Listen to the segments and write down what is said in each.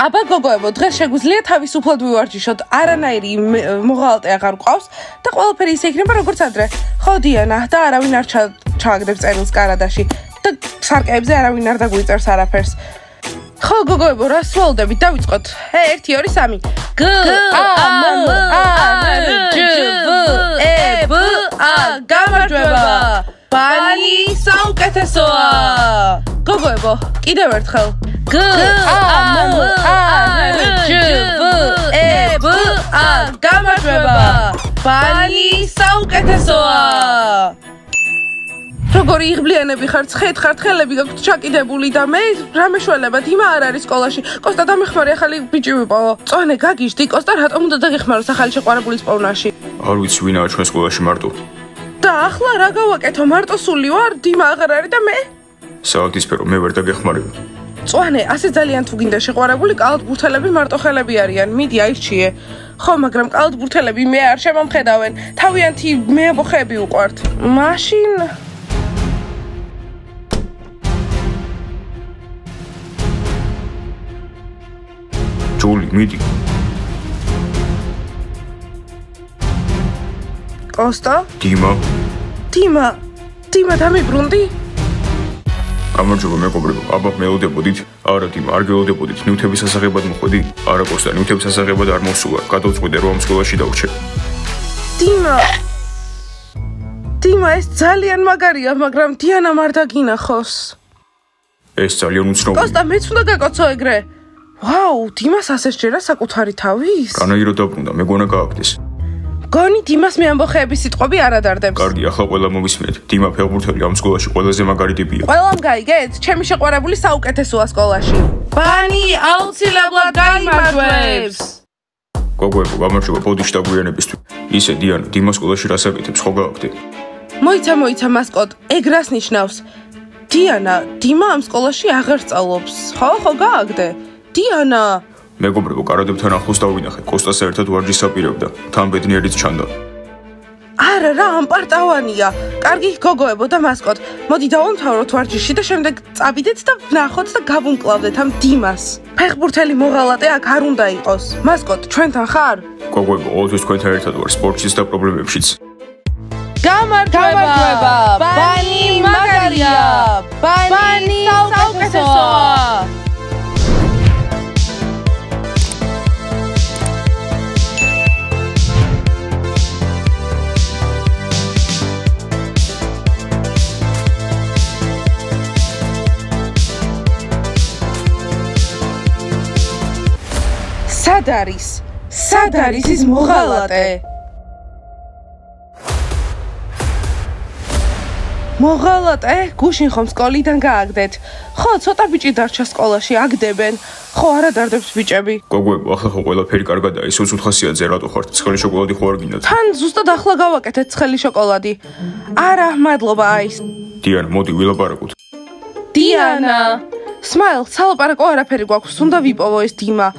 აბა გოგოებო, დღეს შეგვიძლია თავისუფლად ვივარჯიშოთ. არანაირი მოღალატე აღარ გვყავს და ყველაფერი ისე იქნება როგორც ადრე. ხო დიანა, და არავინ არ ჩააგდებს წერილს კარადაში და სარკეებზე არავინ არ დაგვიწერს არაფერს. ხო გოგოებო, რა სვოლდებით? დავიწყოთ. 1 2 3 G A M A R J V E B A გამარჯვება. ბანი საუკეთესოა. გოგოებო, კიდევ ერთხელ. G A M A R J V E B A გამარჯვება. ბანი საუკეთესოა. როგორი იღბლიანები ხართ, ცხეთ ხართ, ხელები გაქვთ ჩაკიდებული და მე რა მეშველებათ, იმა არ არის სკოლაში. კოსტა დამეხმარი ახალი ბიჭი ვიპოვო. წონე გაგიჟდი, კოსტა რატომ უნდა დაგეხმაროს ახალი შეყვარებულის პოვნაში? არ ვიცი ვინაა ჩვენ სკოლაში მარტო. და ახლა რა გავაკეთო? მარტო სული ვარ, დიმა აღარ არის და მე? საათისფერო მე ვერ დაგეხმარებ. წვანე, ასე ძალიან თუ გინდა შეყვარებული, კალათბურთელები მარტო ხელები არიან. მიდი აირჩიე. ხო, მაგრამ კალათბურთელები მე არ შემომხედავენ. თავიანთი მე ამბოხები უყვართ. მაშინ ჯული, მიდი. კოსტა? დიმა. დიმა დამიბრუნდი? გამარჯობა მეგობრებო, აბა მელოდებოდით? არა დიმა, არ გელოდებოდით. ნივთების სასაღებად მოხვედი? არა კოსტა, ნივთების სასაღებად არ მოსულა. გადავწყვიტე რომ ამ სკოლაში დავრჩე. დიმა, ეს ძალიან მაგარია, მაგრამ დიანამ არ დაგინახოს. ეს ძალიან უცნობია. კოსტა, მეც უნდა გაკოცო ეგრე. ვაუ, დიმას ასე შეერა საკუთარი თავის? განაირად დაბრუნდა, მეგონა გააგდეს. გონი დიმას მე ამბოხეების სიტყვები არ ადარდებს. კარგი, ახლა ყველა მოვისმენთ. დიმა ფეხბურთელი ამ სკოლაში ყველაზე მაგარი ტიპია. ყველამ გაიგეთ? ჩემი შეყვარებული საუკეთესოა სკოლაში. ბანი აუცილებლად გაიმარჯვებს. გოგოებო, გამარჯობა ბოდიში დაგვიანებისთვის. ისე დიანა, დიმა სკოლაში რას აკეთებს, ხო გააგდე? მოიცა მასკოტ, ეგ რას ნიშნავს? დიანა, დიმა ამ სკოლაში აღარ სწავლობს. ხო გააგდე. დიანა, მეგობრებო, კარადებთან ახლოს დავინახე. კოსტას ერთად ვარჯიშს აპირებდა. თან ბედნიერიც ჩანდა. არა რა, ამპარტავანია. კარგი გოგოებო და მასკოტ, მოდი დავამთავროთ ვარჯიში და შემდეგ წავიდეთ და ვნახოთ და გავუმკლავდეთ ამ დიმას. ფეხბურთელი მოღალატე აქ არ უნდა იყოს. მასკოტ, ჩვენთან ხარ? გოგოებო, ყოველთვის თქვენთან ერთად ვარ სპორტშიც და პრობლემებშიც. გამარჯვება! ბანი მაგარია! ბანი საუკეთესოა! სად არის ის მოღალატე? მოღალატე? გუშინ ხომ სკოლიდან გააგდეთ? ხო, ცოტა ბიჭი დარჩა სკოლაში, აგდებენ. ხო, არა დარდებს ბიჭები. გოგოებო, ახლა ხო ყველაფერი კარგადაა, ის 25-იანზე რატო ხართ? ცხელი შოკოლადი ხო არ გინდათ? თან ზუსტად ახლა გავაკეთეთ ცხელი შოკოლადი. არა, მადლობა აის. დიანა, მოდი ვილაპარაკოთ. დიანა, სმაილ, სალაპარაკო არაფერი გვაქვს, უნდა ვიპოვო ეს დიმა.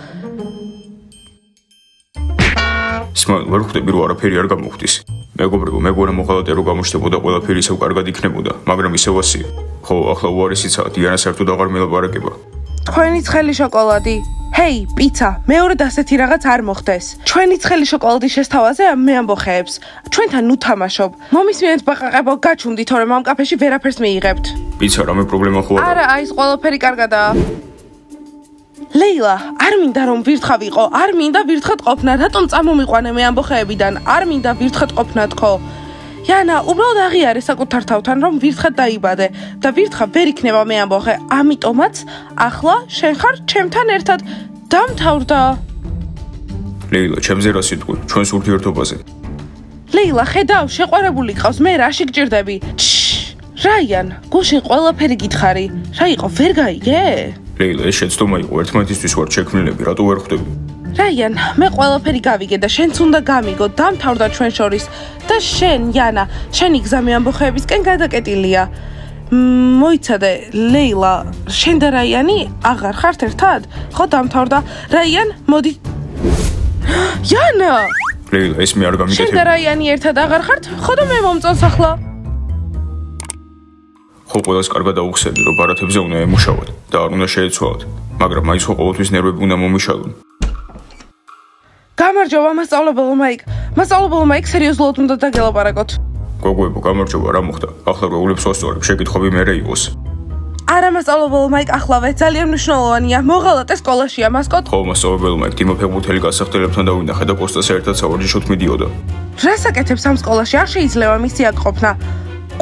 სმაილ, ვერ ხვდები რომ არაფერი არ გამოხდის. მეგობრებო, მეგონა მოღალატე რო გამოჩნდებოდა, ყველაფერი ისევ კარგად იქნებოდა, მაგრამ ისევ ასია. ხო, ახლა უარესიცაა, დიანა საერთოდ აღარ მელაპარაკება. თქვენი ცხელი შოკოლადი. ჰეი, პიცა, მეორედ ასეთი რაღაც არ მოხდეს. ჩვენი ცხელი შოკოლადის შესთავაზე მე ამბოხეებს. ჩვენთან ნუ თამაშობ. მომისმენთ ბაყაყებო, გაჩვდით, თორემ ამ კაფეში ვერაფერს მიიღებთ. პიცა, რამე პრობლემა ხო არა? არა, აი ეს ყველაფერი კარგადაა. ლეილა, არ მინდა რომ ვირთხა ვიყო, არ მინდა ვირთხად ყოფნა, რატომ წამომიყვანე მე ამბოხეებიდან, არ მინდა ვირთხად ყოფნა თქო. Jana, uბრალოდ აღიარე საკუთარ თავთან რომ ვირთხად დაიბადე და ვირთხა ვერ იქნება მე ამბოხე, ამიტომაც ახლა შენ ხარ ჩემთან ერთად დამთავრდა. ლეილა, ჩემზე რა სიტყვი, ჩვენს ურთიერთობაზე. ლეილა, ხედავ, შეყვარებული ყავს, მე რაში გჭირდები? რაიან, გუშინ ყველაფერი გითხარი, რა იყო, ვერ გაიგე? ლეილა, ეს შეცდომა იყო, ერთმანეთისთვის ვარ შექმნილები, რატო ვერ ხვდები? რაიან, მე ყველაფერი გავიგე და შენც უნდა გამიგო, დამთავრდა ჩვენ შორის და შენ, Jana, შენი გზა მე ამბოხეებისკენ გადაკეტილია. მოიცადე, ლეილა, შენ და რაიანი აღარ ხართ ერთად? ხო, დამთავრდა. რაიან, მოდი. Jana! ლეილა, ეს მე არ გამიკეთებ. შენ და რაიანი ერთად აღარ ხართ? ხო და მე მომწონს ახლა. ხო ყველას კარგად აუხსენდი, რომ ბარათებზე უნდა ემუშავოთ და არ უნდა შეეცვალოთ, მაგრამ მაინც ხო ყოველთვის ნერვები უნდა მომიშალონ. გამარჯობა, მასწავლებელო მაიკ. მასწავლებელო მაიკ, სერიოზულად უნდა დაგელაპარაკოთ. გოგოებო, გამარჯობა, რა მოხდა? ახლა როულებს ვასწორებ, შეკითხვები მერე იყოს. არა, მასწავლებელო მაიკ, ახლავე, ძალიან მნიშვნელოვანია. მოღალატე სკოლაშია, მასკოტ. ხო, მასწავლებელო მაიკ, დიმა ფეხბურთელი გასახდელებთან დავინახე და კოსტას ერთად სავარჯიშოდ მიდიოდა. რას აკეთებს ამ სკოლაში? არ შეიძლება მისი აქ ყოფნა.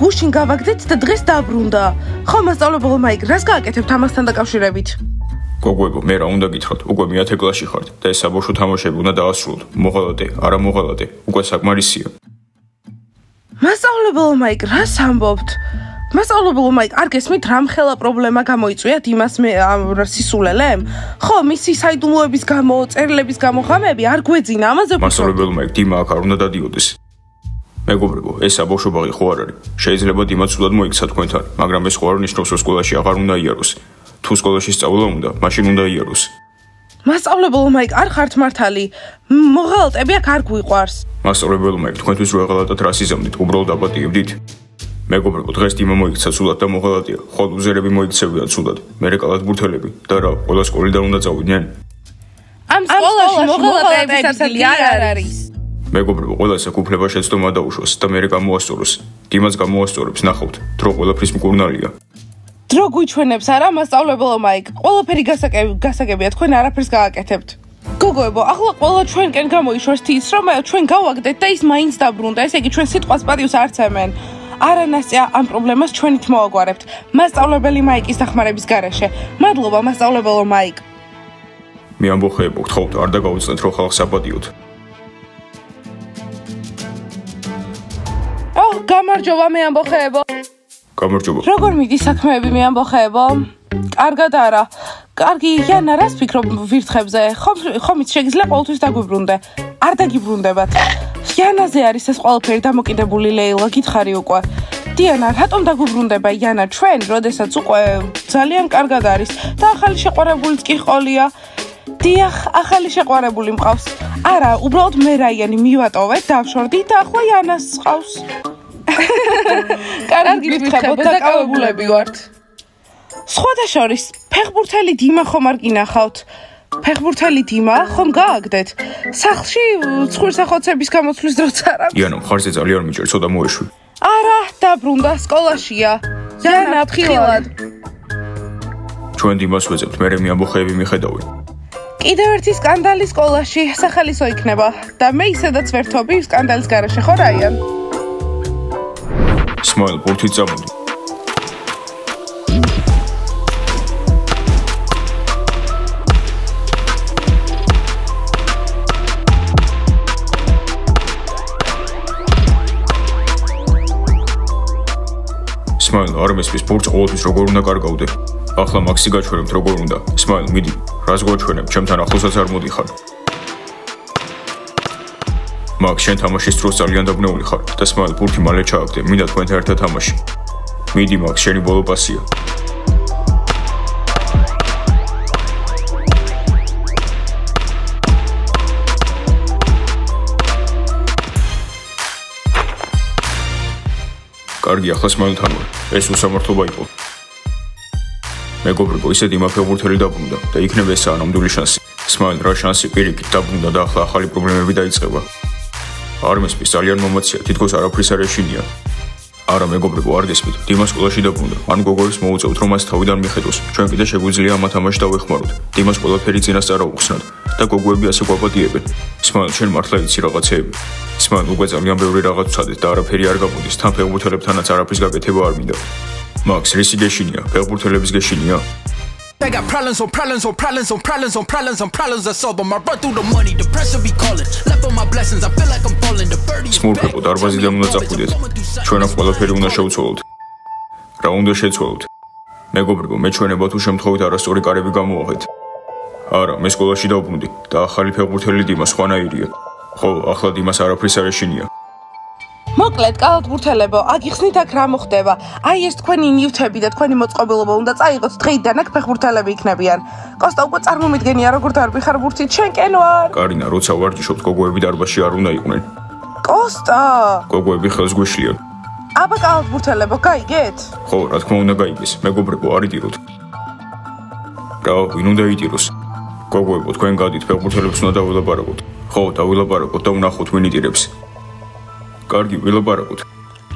გუშინ გავაგდეთ და დღეს დაბრუნდა. ხო, მასწავლებელო მაიკ, რას გააკეთებთ ამასთან დაკავშირებით? გოგოებო, მე რა უნდა გითხრათ? უკვე მე-10 კლასში ხართ და ეს საბავშვო თამაშები უნდა დაასრულოთ. მოღალატე, არა მოღალატე, უკვე საკმარისია. მასწავლებელო მაიკ, რას ამბობთ? მასწავლებელო მაიკ, არ გესმით რამ ხელა პრობლემა გამოიწვიათ იმას სისულელემ? ხო, მისი საიდუმლოების გამო, წერილების გამო ღამები არ გვეძინა, ამაზე ვფიქრობ. მასწავლებელო მაიკ, დიმა აქ არ უნდა დადიოდეს. მეგობრებო, ეს საბავშვო ბაღი ხო არ არის? შეიძლება დიმა ცუდად მოიქცა თქვენთან, მაგრამ ეს ხო არ ნიშნავს, რომ სკოლაში აღარ უნდა იაროს. თუ სკოლაში სწავლა უნდა, მაშინ უნდა იაროს. მასწავლებელო მაიკ, არ ხართ მართალი. მოღალატები აქ არ გვიყვარს. მასწავლებელო მაიკ, თქვენთვის რო ეღალატად რას იზამთით, უბრალოდ აპატიებდით? მეგობრებო, დღეს დიმა მოიქცა ცუდად და მოღალატეა. ხო, ლუზერები მოიქცევიან ცუდად. მერე კალათბურთელები და რა, ყველა სკოლიდან უნდა წავიდნენ? ამ სკოლაში მოღალატეების ადგილი არ არის. მეგობრებო, ყველას აქ უფლება შეცდომა დაუშვას და მერე გამოასწოროს. დიმას გამოასწორებს, ნახავთ, დრო ყველაფრის მკურნალია. დრო გვიჩვენებს არა, მასწავლებელო მაიკ. ყველაფერი გასაგებია, თქვენ არაფერს გააკეთებთ. გოგოებო, ახლა ყველა ჩვენკენ გამოიშვას თის, რომ ჩვენ გავაგდეთ და ის მაინც დაბრუნდა. ესე იგი, ჩვენ სიტყვას პატივს არ ცემენ. არანასწია ამ პრობლემას ჩვენით მოვაგვარებთ. მასწავლებელი მაიკის დახმარების გარეშე. მადლობა, მასწავლებელო მაიკ. მე ამბოხეებო, გთხოვთ, არ დაგაუწნეთ, რომ ხალხს აპატიოთ. გამარჯობა, მე ამბოხეებო. გამარჯობა. როგორ მიდის საქმეები, მე ამბოხეებო? კარგად არა. კარგი,იანა, რას ფიქრობ ვირთხებზე? ხომით შეგიძლია ყოველთვის დაგვიბრუნდე. არ დაგიბრუნდებათ. იანაზე არის ეს ყველაფერი დამოკიდებული, ლეილა, გითხარი უკვე. დიანა, რატომ დაგვიბრუნდება იანა ჩვენ, როდესაც უკვე ძალიან კარგად არის და ახალი შეყვარებულიც კი ყოლია. დიახ, ახალი შეყვარებული მყავს. არა, უბრალოდ მე რაიანი მივატოვეთ, დავშორდი და ახლა იანას ყავს. კარგი გითხრებოდ, დაკავებულები ვართ. სხვათა შორის, ფეხბურთელი დიმა ხომ არ გინახავთ? ფეხბურთელი დიმა ხომ გააგდეთ? სახლში ცხვირსახოცების გამოცვლის დროც არა. იანა, მხარზე ძალიან მიჭერ, ცოტა მოეშვი. არა, დაბრუნდა, სკოლაშია. იანა, ფრთხილად. ჩვენ დიმას ვეძებთ, მერე მე ამბოხეები მიხედავენ. კიდევ ერთი სკანდალი სკოლაში, სახალისო იქნება და მე ისედაც ვერთობი სკანდალის გარეშე, ხო რაიან? სმაილ, ბურთით წამოდი. სმაილ, არ მესმის ბურთს ყოველთვის როგორ უნდა კარგავდე. ახლა მაქსი გაჩვენებთ როგორ უნდა. სმაილ, მიდი, რას გვაჩვენებ, ჩემთან ახლოსაც არ მოდიხარ. მაქს, შენ თამაშის დროს ძალიან დაბნეული ხარ და სმაილ, ბურთი მალე ჩააგდე, მინდა თქვენთან ერთად თამაში. მიდი, მაქს, შენი ბოლო პასია. კარგი, ახლა სმაილთან ვარ. ეს უსამართლობა იყო. მეგობრებო, ისე დიმა ფეხბურთელი დაბრუნდა და იქნება ესაა ნამდვილი შანსი. სმაილ, რა შანსი, პირიქით დაბრუნდა და ახლა ახალი პრობლემები დაიწყება. არ მესმის, ძალიან მომაცია, თითქოს არაფრის არ ეშინია. არა, მეგობრებო, არ გესმით, დიმა სკოლაში დაბრუნდა. ან გოგოებს მოუწევთ, რომ მას თავიდან მიხედოს. ჩვენ კიდე შეგვიძლია ამ თამაში დავეხმაროთ. დიმას ყველაფერი წინასწარ აუხსნათ და გოგოები ასე გვაპატიებენ. სმაილ, შენ მართლა იცი რაღაცეები? სმაილ, უკვე ძალიან ბევრი რაღაც ვცადეთ და არაფერი არ გაგვდის. თან ფეხბურთელებთანაც არაფრის გაკეთება არ მინდა. მაქს, რისი გეშინია? ფეხბურთელების გეშინია? I got problems on problems on problems on problems on problems on problems I solve them. I run through the money, the pressure be calling. Left on my blessings, I feel like I'm falling. The birdie is სმურფებო, დარბაზიდან უნდა წახვიდეთ. ჩვენ აქ ყველაფერი უნდა შევცვალოთ. რა უნდა შეცვალოთ? მეგობრებო, მეჩვენება თუ შემთხვევით არასწორი კარები გამოვაღეთ. არა, მე სკოლაში დავბრუნდი და ახალი ფეხბურთელი დიმა სხვანაირია. ხო, ახლა დიმას არაფრის არ ეშინია. მოკლედ, კალათბურთელებო, აგიხსნით აქ რა მოხდება. აი ეს თქვენი ნივთები და თქვენი მოწყობილობა უნდა წაიღოთ, დღეიდან აქ ფეხბურთელები იქნებიან. კოსტა, უკვე წარმომიდგენია როგორ დარბიხარ ბურთით, შენკენ ვარ. კარინა, როცა ვარჯიშობთ, გოგოები დარბაზში არ უნდა იყვნენ. კოსტა! გოგოები ხელს გვიშლიან. აბა კალათბურთელებო, გაიგეთ? ხო, რა თქმა უნდა გაიგეს. მეგობრებო, არ იტიროთ. რა, ვინ უნდა იტიროს? გოგოებო, თქვენ გადით, ფეხბურთელებს უნდა დავილაპარაკოთ. ხო, დავილაპარაკოთ და ვნახოთ ვინ იტირებს. კარგი, ვილაპარაკოთ.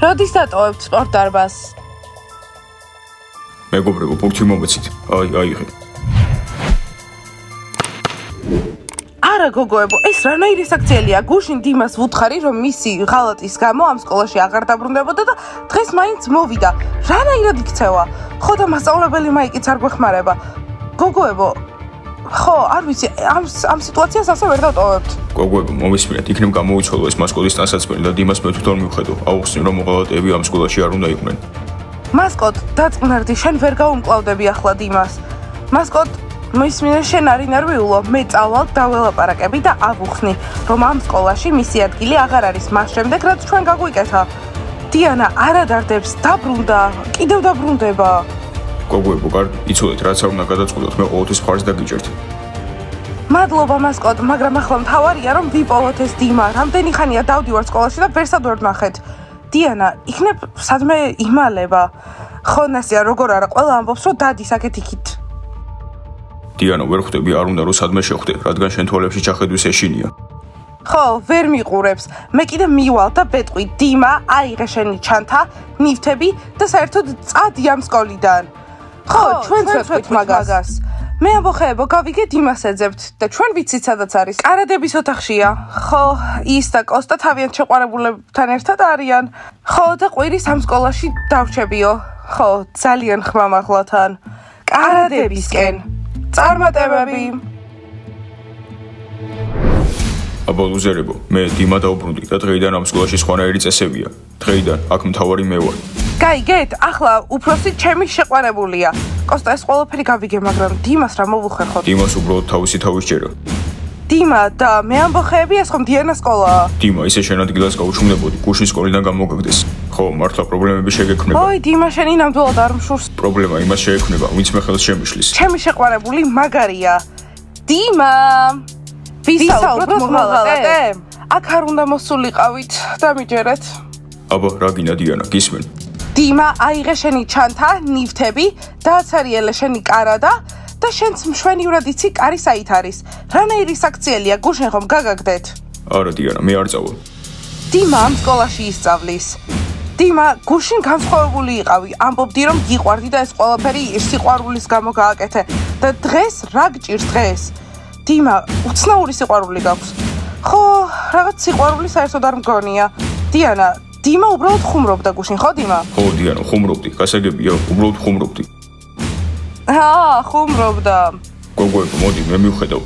როდის დატოვებთ სპორტ დარბაზს? მეგობრებო, ბურთი მომეცით. აიღე. არა გოგოებო, ეს რანაირი საქციელია? გუშინ დიმას ვუთხარი, რომ მისი ღალატის გამო ამ სკოლაში აღარ დაბრუნდებოდა და დღეს მაინც მოვიდა. რანაირად იქცევა? ხო და მასწავლებელი მაიკიც არ გვეხმარება. გოგოებო, ხო, არ ვიცი, ამ სიტუაციას ასე ვერ დატოვებთ. გოგოებო, მომისმინეთ, იქნებ გამოუცვალო ეს მასკოტის ტანსაცმელი და დიმას მე თვითონ მივხედო. აუხსნი, რომ მოღალატეები ამ სკოლაში არ უნდა იყვნენ. მასკოტ, დაწყნარდი, შენ ვერ გაუმკლავდები ახლა დიმას. მასკოტ, მისმინე შენ არ ინერვიულო, მე წავალ დაველაპარაკები და ავუხსნი, რომ ამ სკოლაში მისი ადგილი აღარ არის მას შემდეგ, რაც ჩვენ გაგვიკეთა. დიანა არა დარდებს, დაბრუნდა, კიდევ დაბრუნდება. გოგოებო, კარგი, იცოდეთ, რაც არ უნდა გადაწყვიტოთ, მე ყოველთვის მხარს დაგიჭერთ. მადლობა მასკოტ, მაგრამ ახლა მთავარია რომ ვიპოვოთ ეს დიმა. რამდენი ხანია დავდივარ სკოლაში და ვერსად ვერ ვნახეთ. დიანა, იქნებ სადმე იმალება. ხო, ნასია, როგორ არა, ყველა ამბობს, რომ დადის აქეთ იქით. დიანა, ვერ ხვდები, არ უნდა რომ სადმე შეხვდე, რადგან შენ თვალებში ჩახედვის ეშინია. ხო, ვერ მიყურებს. მე კიდე მივალ და ბეტყვი, დიმა, აიღე შენი ჩანთა, ნივთები და საერთოდ წადი ამ სკოლიდან. ხო, ჩვენც ვეთქვით მაგას. მე ამბოხეებო, გავიგე დიმას ეძებთ და ჩვენ ვიცით სადაც არის. კარადების ოთახშია. ხო, ის და კოსტა თავიანთ შეყვარებულებთან ერთად არიან. ხო, და ყვირის ამ სკოლაში დავრჩებიო. ხო, ძალიან ხმამაღლათან. კარადებისკენ. წარმატებები. აბა ლუზერებო, მე დიმა დავბრუნდი და დღეიდან ამ სკოლაში სხვანაირი წესებია. დღეიდან აქ მთავარი მე ვარ. გაიგეთ, ახლა უფროსი ჩემი შეყვარებულია. კოსტა, ეს ყველაფერი გავიგე, მაგრამ დიმას რა მოვუხერხოთ? დიმას უბრალოდ თავისი თავის ჭერა. დიმა და მე ამბოხეები, ეს ხომ დიანას სკოლაა? დიმა, ისე შენ ადგილას გაუჩუმდებოდი, გუშინ სკოლიდან გამოგაგდეს. ხო, მართლა პრობლემები შეგექმნება. ოი, დიმა, შენი ნამდვილად არ მშურს. პრობლემა იმას შეექმნება, ვინც მე ხელს შემიშლის. ჩემი შეყვარებული მაგარია. დიმა! ვისაუბროთ მოღალატე? აქ არ უნდა მოსულიყავით, დამიჯერეთ. აბა, რა გინდა დიანა, გისმენ? დიმა, აიღე შენი ჩანთა, ნივთები, დააცარიელე შენი კარადა და შენც მშვენივრად იცი კარი საით არის. რანაირი საქციელია, გუშინ ხომ გაგაგდეთ? არა დიანა, მე არ წავალ. დიმა ამ სკოლაში ისწავლის. დიმა, გუშინ განსხვავებული იყავი, ამბობდი რომ გიყვარდი და ეს ყველაფერი სიყვარულის გამო გააკეთე და დღეს რა გჭირს დღეს? დიმა, უცნაური სიყვარული გაქვს. ხო, რაღაც სიყვარული საერთოდ არ მგონია. დიანა, დიმა უბრალოდ ხუმრობდა გუშინ, ხო დიმა? ხო დიანა, ხუმრობდი, გასაგებია, უბრალოდ ხუმრობდი. ხუმრობდა. გოგოებო, მოდი, მე მივხედავ.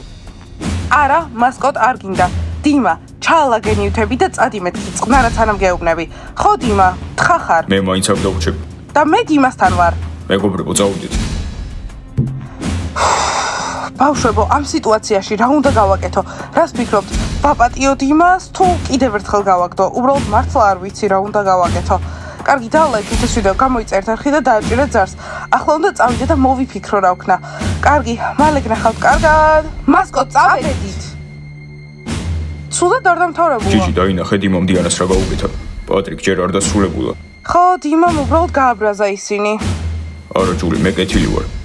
არა, მასკოტ არ გინდა. დიმა, ჩაალაგე ნივთები და წადი მეთქი, წყნარად სანამ გეუბნები. ხო დიმა, თხახარ. მე მაინც არ დავუჩებ. და მე დიმასთან ვარ. მეგობრებო, წავიდეთ. ბავშვებო, ამ სიტუაციაში რა უნდა გავაკეთო? რას ფიქრობთ? ვაპატიო დიმას თუ კიდევ ერთხელ გავაგდო? უბრალოდ მართლა არ ვიცი რა უნდა გავაკეთო. კარგი, დალაიქეთ ეს ვიდეო, გამოიწერთ არხი და დააჭირეთ ზარს. ახლა უნდა წავიდე და მოვიფიქრო რა ვქნა. კარგი, მალე გნახავთ, კარგად. მასკოტ, წავედით. სულად არ დამთავრებულა. ჯიჯი, დაინახე დიმამ დიანას რა გაუკეთა. პატრიკ ჯერ არ დასრულებულა. ხო, დიმამ უბრალოდ გააბრაზა ისინი. არა, ჯული, მე კეთილი ვარ.